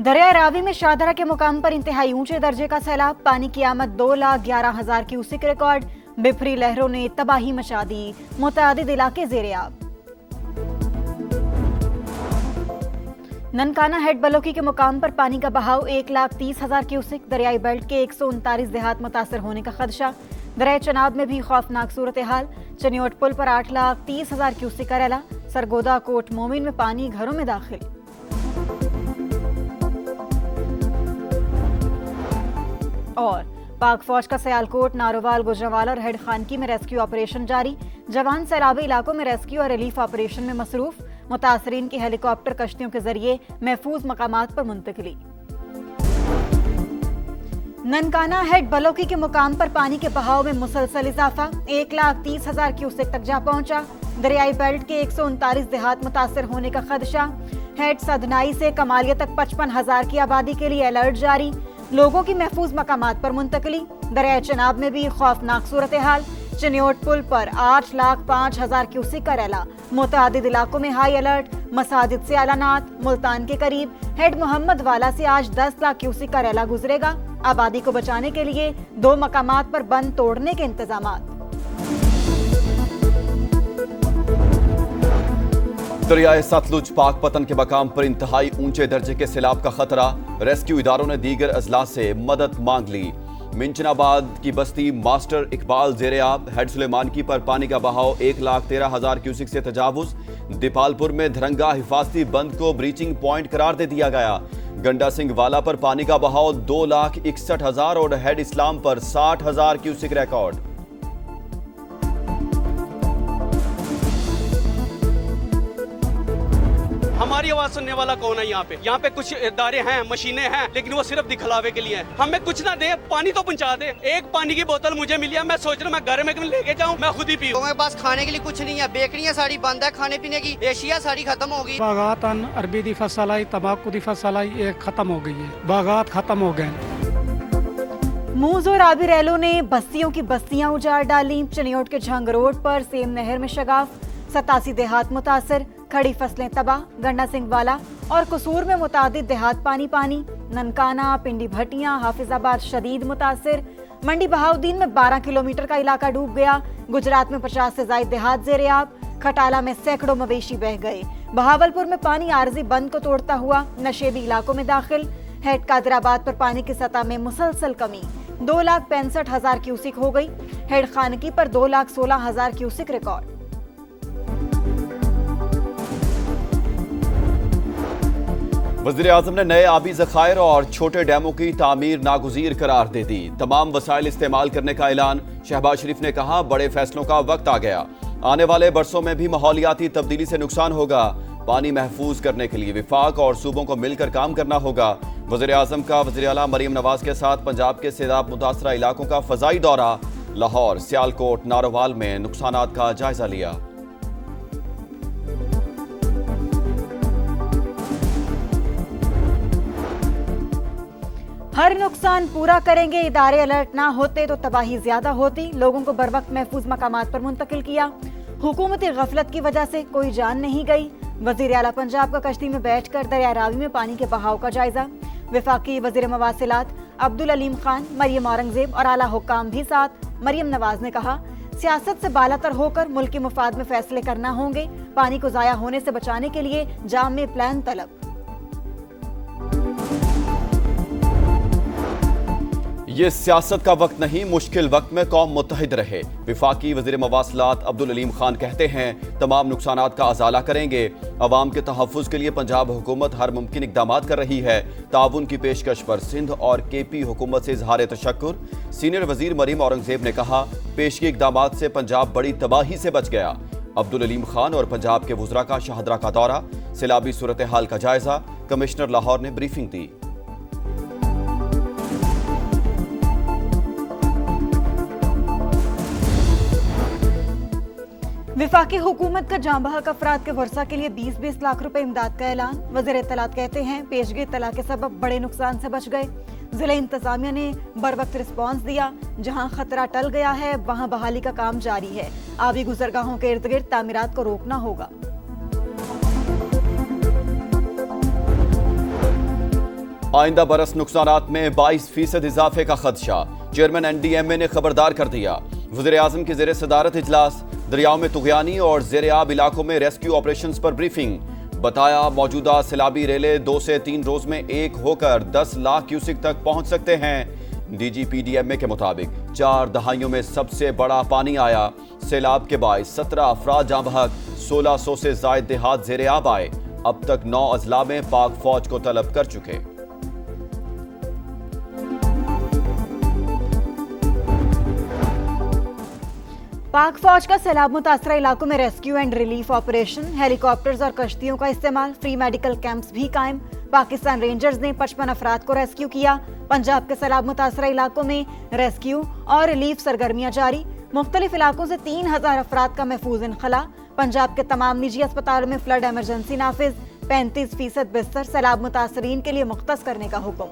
दरिया रावी में शाहदरा के मुकाम पर इंतहाई ऊंचे दर्जे का सैलाब, पानी की आमद 2,11,000 क्यूसेक रिकॉर्ड। बिफरी लहरों ने तबाही मचा दी, मुतअद्दिद इलाके ज़ेर-ए-आब। ननकाना हेड बलोकी के मुकाम पर पानी का बहाव 1,30,000 क्यूसेक। दरियाई बेल्ट के 139 देहात मुतासर होने का खदशा। दरिया चनाब में भी खौफनाक सूरत हाल। चनियोट पुल पर 8,30,000 क्यूसेक का रैला। सरगोदा कोट मोमिन में पानी घरों में दाखिल। और पाक फौज का सियालकोट, नारोवाल, गुजरांवाला और हेड खानकी में रेस्क्यू ऑपरेशन जारी। जवान सैलाबी इलाकों में रेस्क्यू और रिलीफ ऑपरेशन में मसरूफ। मुतासरीन की हेलीकॉप्टर कश्तियों के जरिए महफूज मकामात पर मुंतकिली। ननकाना हेड बलोकी के मुकाम पर पानी के बहाव में मुसलसल इजाफा, 1,30,000 क्यूसेक तक जा पहुंचा। दरियाई बेल्ट के 139 देहात मुतासर होने का खदशा। हेड सदनाई से कमालिया तक 55,000 की आबादी के लिए अलर्ट जारी। लोगों की महफूज मकामात पर मुंतकली। दरिया चनाब में भी खौफनाक सूरत हाल। चनियोट पुल पर 8,05,000 क्यूसेक का रैला। मुतअद्दिद इलाकों में हाई अलर्ट। मसाजिद से ऐलानात। मुल्तान के करीब हेड मोहम्मद वाला से आज 10 लाख क्यूसेक का रैला गुजरेगा। आबादी को बचाने के लिए 2 मकामात पर बंद तोड़ने के इंतजामात। दरियाए सतलुज पाकपतन के मकाम पर इंतहाई ऊंचे दर्जे के सैलाब का खतरा। रेस्क्यू इदारों ने दीगर अजला से मदद मांग ली। मिंचनाबाद की बस्ती मास्टर इकबाल ज़ेर-ए-आब। हेड सुलेमानकी पर पानी का बहाव 1,13,000 क्यूसेक से तजावुज। दीपालपुर में धरंगा हिफाजती बंद को ब्रीचिंग पॉइंट करार दे दिया गया। गंडा सिंह वाला पर पानी का बहाव 2,61,000 और हेड इस्लाम पर 60,000 क्यूसेक रिकॉर्ड। हमारी आवाज सुनने वाला कौन है यहाँ पे कुछ इदारे हैं, मशीनें हैं, लेकिन वो सिर्फ दिखलावे के लिए हैं। हमें कुछ ना दे, पानी तो पहुंचा दे। एक पानी की बोतल मुझे मिली है, मैं सोच रहा हूँ मैं घर में लेके जाऊँ, मैं खुद ही पीऊँ। तो मेरे पास खाने के लिए कुछ नहीं है, बेकरियाँ सारी बंद है, खाने पीने की एशिया सारी खत्म हो गई। बागात अरबी दी फसल आई, तंबाकू दी फसल आई, एक खत्म हो गई है, बागात खत्म हो गए। मूज और आबी रैलों ने बस्तियों की बस्तियां उजाड़ डाली। चनियोट के झंग रोड पर सेम नहर में शगाफ, 87 देहात मुतासर, खड़ी फसलें तबाह। गंडा सिंह वाला और कसूर में मुतादिद देहात पानी पानी। ननकाना, पिंडी भटियां, हाफिजाबाद शदीद मुतासर। मंडी बहाउद्दीन में 12 किलोमीटर का इलाका डूब गया। गुजरात में 50 से ज्यादा देहात ज़ेर-ए-आब। खटाला में सैकड़ों मवेशी बह गए। बहावलपुर में पानी आरजी बंद को तोड़ता हुआ नशेबी इलाकों में दाखिल। हेड कादराबाद पर पानी की सतह में मुसलसल कमी, 2,65,000 क्यूसेक हो गई। हेड खानकी पर 2,16,000 क्यूसेक रिकॉर्ड। वज़ीर-ए-आज़म ने नए आबी ज़खायर और छोटे डैमों की तामीर नागुज़ीर करार दे दी। तमाम वसाइल इस्तेमाल करने का ऐलान। शहबाज शरीफ ने कहा, बड़े फैसलों का वक्त आ गया। आने वाले बरसों में भी माहौलियाती तब्दीली से नुकसान होगा। पानी महफूज करने के लिए विफाक और सूबों को मिलकर काम करना होगा। वज़ीर-ए-आज़म का वज़ीर आला मरियम नवाज के साथ पंजाब के सैलाब मुतासरा इलाकों का फ़ज़ाई दौरा। लाहौर, सियालकोट, नारोवाल में नुकसानात का जायजा लिया। हर नुकसान पूरा करेंगे। इदारे अलर्ट ना होते तो तबाही ज्यादा होती। लोगों को बर वक्त महफूज मकामात पर मुंतकिल किया। हुकूमती गफलत की वजह से कोई जान नहीं गई। वजीर आला पंजाब का कश्ती में बैठकर दरिया रावी में पानी के बहाव का जायजा। वफाकी वजीर मवासिलात अब्दुल अलीम खान, मरियम औरंगजेब और आला हुक्काम भी साथ। मरियम नवाज ने कहा, सियासत से बालातर होकर मुल्क के मुफाद में फैसले करना होंगे। पानी को जाया होने से बचाने के लिए जामे प्लान तलब। ये सियासत का वक्त नहीं, मुश्किल वक्त में कौम मुत्तहिद रहे। वफाकी वज़ीर मवासिलात अब्दुल अलीम खान कहते हैं, तमाम नुकसानात का अजाला करेंगे। अवाम के तहफ़्फ़ुज़ के लिए पंजाब हुकूमत हर मुमकिन इक़दामात कर रही है। ताउन की पेशकश पर सिंध और KP हुकूमत से इज़हार तशक्कुर। सीनियर वज़ीर मरियम औरंगजेब ने कहा, पेशगी इक़दामात से पंजाब बड़ी तबाही से बच गया। अब्दुल अलीम खान और पंजाब के वुज़रा का शाहदरा का दौरा। सैलाबी सूरत हाल का जायजा। कमिश्नर लाहौर ने ब्रीफिंग दी। विफाकी हुकूमत का जांबहक अफराद के वर्षा के लिए 20-20 लाख रुपए इमदाद का ऐलान। वज़ीर इत्तलात कहते हैं, पेशगी इत्तला के सबब बड़े नुकसान से बच गए। जिला इंतजामिया ने बर वक्त रिस्पॉन्स दिया। जहां खतरा टल गया है वहां बहाली का काम जारी है। आबी गुजरगाहों के इर्द गिर्द तामीरात को रोकना होगा। आइंदा बरस नुकसानात में 22% इजाफे का खदशा, चेयरमैन NDMA ने खबरदार कर दिया। वज़ीर-ए-आज़म की ज़ेर सदारत इजलास, दरियाओं में तुग़यानी और ज़ेर-ए-आब इलाकों में रेस्क्यू ऑपरेशंस पर ब्रीफिंग। बताया मौजूदा सैलाबी रेले 2 से 3 रोज में एक होकर 10 लाख क्यूसिक तक पहुंच सकते हैं। DGPDMA के मुताबिक 4 दहाइयों में सबसे बड़ा पानी आया। सैलाब के बायस 17 अफराद जाँ बहक, 1600 से जायद देहात ज़ेर-ए-आब आए। अब तक 9 अजला में पाक फौज को तलब कर चुके। पाक फौज का सैलाब मुतासरा इलाकों में rescue and relief operation, helicopters और कश्तियों का इस्तेमाल, फ्री मेडिकल कैंप्स भी कायम। पाकिस्तान रेंजर्स ने 55 अफराद को रेस्क्यू किया। पंजाब के सैलाब मुतासरा इलाकों में रेस्क्यू और रिलीफ सरगर्मियां जारी। मुख्तलिफ इलाकों से 3000 अफराद का महफूज इनखला। पंजाब के तमाम निजी अस्पतालों में फ्लड एमरजेंसी नाफिज। 35% बिस्तर सैलाब मुतासरीन के लिए मुख्तस करने का हुक्म।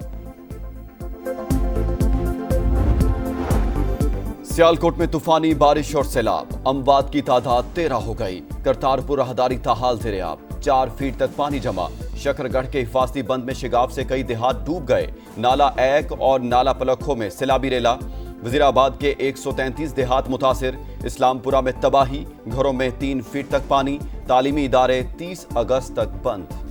सियालकोट में तूफानी बारिश और सैलाब, अमवात की तादाद 13 हो गई। करतारपुर राहदारी ताहाल ज़ेर-ए-आब, 4 फीट तक पानी जमा। शकरगढ़ के हिफाजती बंद में शिगाफ से कई देहात डूब गए। नाला ऐक और नाला पलखों में सैलाबी रेला। वजीराबाद के 133 देहात मुतासिर। इस्लामपुरा में तबाही, घरों में 3 फीट तक पानी। तालीमी इदारे 30 अगस्त तक बंद।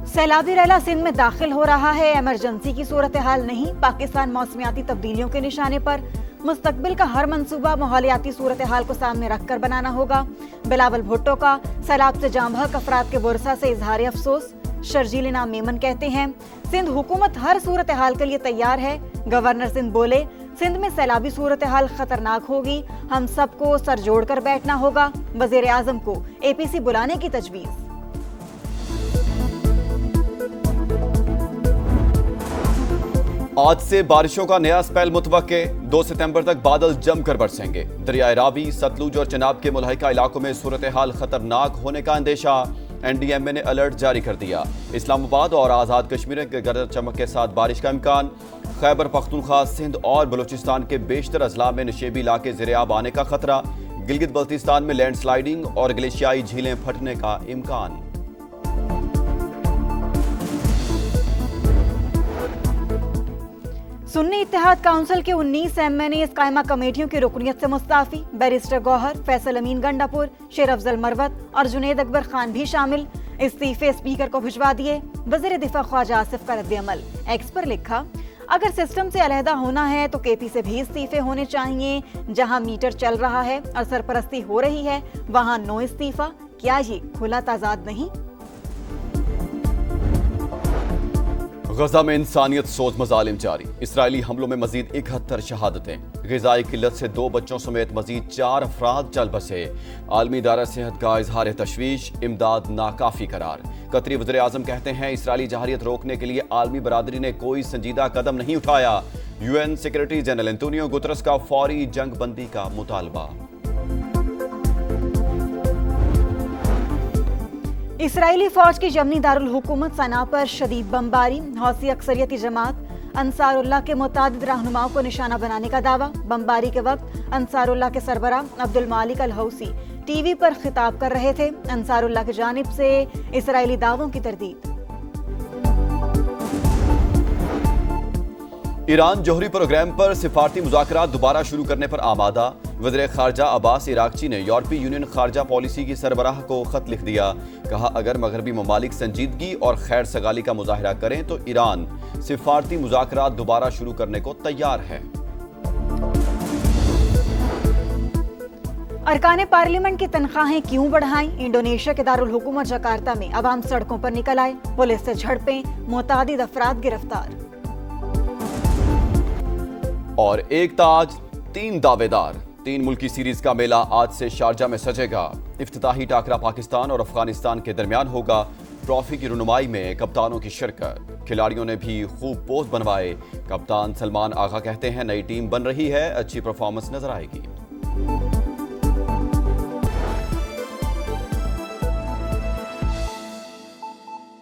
सैलाबी रेला सिंध में दाखिल हो रहा है। इमरजेंसी की सूरत हाल नहीं, पाकिस्तान मौसमियाती तब्दीलियों के निशाने पर। मुस्तकबिल का हर मंसूबा माहौलियाती सूरत हाल को सामने रखकर बनाना होगा। बिलावल भुट्टो का सैलाब से जाँ बहक अफराद के बुरसा से इजहार अफसोस। शर्जील इनाम मेमन कहते हैं सिंध हुकूमत हर सूरत हाल के लिए तैयार है। गवर्नर सिंध बोले सिंध में सैलाबी सूरत हाल खतरनाक होगी, हम सबको सर जोड़कर बैठना होगा। वजीर आजम को APC बुलाने की तजवीज़। आज से बारिशों का नया स्पेल मुतवक्के। 2 सितंबर तक बादल जमकर बरसेंगे। दरियाए रावी, सतलुज और चनाब के मुल्हिका इलाकों में सूरत हाल खतरनाक होने का अंदेशा। NDMA ने अलर्ट जारी कर दिया। इस्लामाबाद और आज़ाद कश्मीर के गरज चमक के साथ बारिश का इम्कान। खैबर पख्तूनख्वा, सिंध और बलूचिस्तान के बेशतर अजला में नशेबी इलाके ज़ेर-ए-आब आने का खतरा। गिलगित बल्तिस्तान में लैंडस्लाइडिंग और ग्लेशियाई झीलें फटने का इम्कान। सुन्नी इत्तेहाद काउंसिल के 19 MNAs कायमा कमेटियों की रुकनियत से मुस्ताफी। बैरिस्टर गौहर, फैसल अमीन गंडापुर, शेर अफजल मरवत और जुनेद अकबर खान भी शामिल। इस्तीफे स्पीकर को भिजवा दिए। वज़ीर दिफा ख्वाजा आसिफ का रद्द-ए-अमल। एक्स पर लिखा, अगर सिस्टम से अलहदा होना है तो KP से भी इस्तीफे होने चाहिए। जहां मीटर चल रहा है और सरपरस्ती हो रही है वहां नो इस्तीफा। क्या ये खुला तजाद नहीं? गजा में इंसानियत सोच मजालिम जारी। इसराइली हमलों में मजीद 71 शहादतें। ग़िज़ाई किल्लत से 2 बच्चों समेत मजीद 4 अफराद चल बसे। आलमी इदारा सेहत का इजहार तशवीश, इमदाद नाकाफी करार। कतरी वज़ीर आज़म कहते हैं इसराइली जहारियत रोकने के लिए आलमी बरादरी ने कोई संजीदा कदम नहीं उठाया। UN secretary general Antonio Guterres का फौरी जंग बंदी का मुतालबा। इसराइली फौज की यमनी दारुल हुकूमत सना पर शदीद बमबारी। हौसी अक्सरियती जमात अंसारुल्लाह के मुतादिद रहनुमाओं को निशाना बनाने का दावा। बमबारी के वक्त अंसारुल्लाह के सरबराह अब्दुल मालिक अल हौसी TV पर खिताब कर रहे थे। अंसारुल्लाह की जानिब से इसराइली दावों की तरदीद। ईरान जौहरी प्रोग्राम पर सिफारती मुज़ाकरात दोबारा शुरू करने पर आमादा। वज़ीर ख़ारजा अब्बास इराक़ची ने यूरोपीय यूनियन ख़ारजा पॉलिसी की सरबराह को ख़त लिख दिया। कहा अगर मगरबी ममालिक संजीदगी और खैर सगाली का मुज़ाहरा करें तो ईरान सिफारती मुज़ाकरात दोबारा शुरू करने को तैयार है। अरकान पार्लियामेंट की तनख्वाहें क्यों बढ़ाएं? इंडोनेशिया के दारुल हुकूमत जकार्ता में अवाम सड़कों पर निकल आए। पुलिस से झड़पें, मुतादिद अफराद गिरफ्तार। और एक ताज 3 दावेदार। 3 मुल्की सीरीज का मेला आज से शारजा में सजेगा। इफ्तिताही टाकरा पाकिस्तान और अफगानिस्तान के दरमियान होगा। ट्रॉफी की रुनुमाई में कप्तानों की शिरकत। खिलाड़ियों ने भी खूब पोस्ट बनवाए। कप्तान सलमान आगा कहते हैं नई टीम बन रही है, अच्छी परफॉर्मेंस नजर आएगी।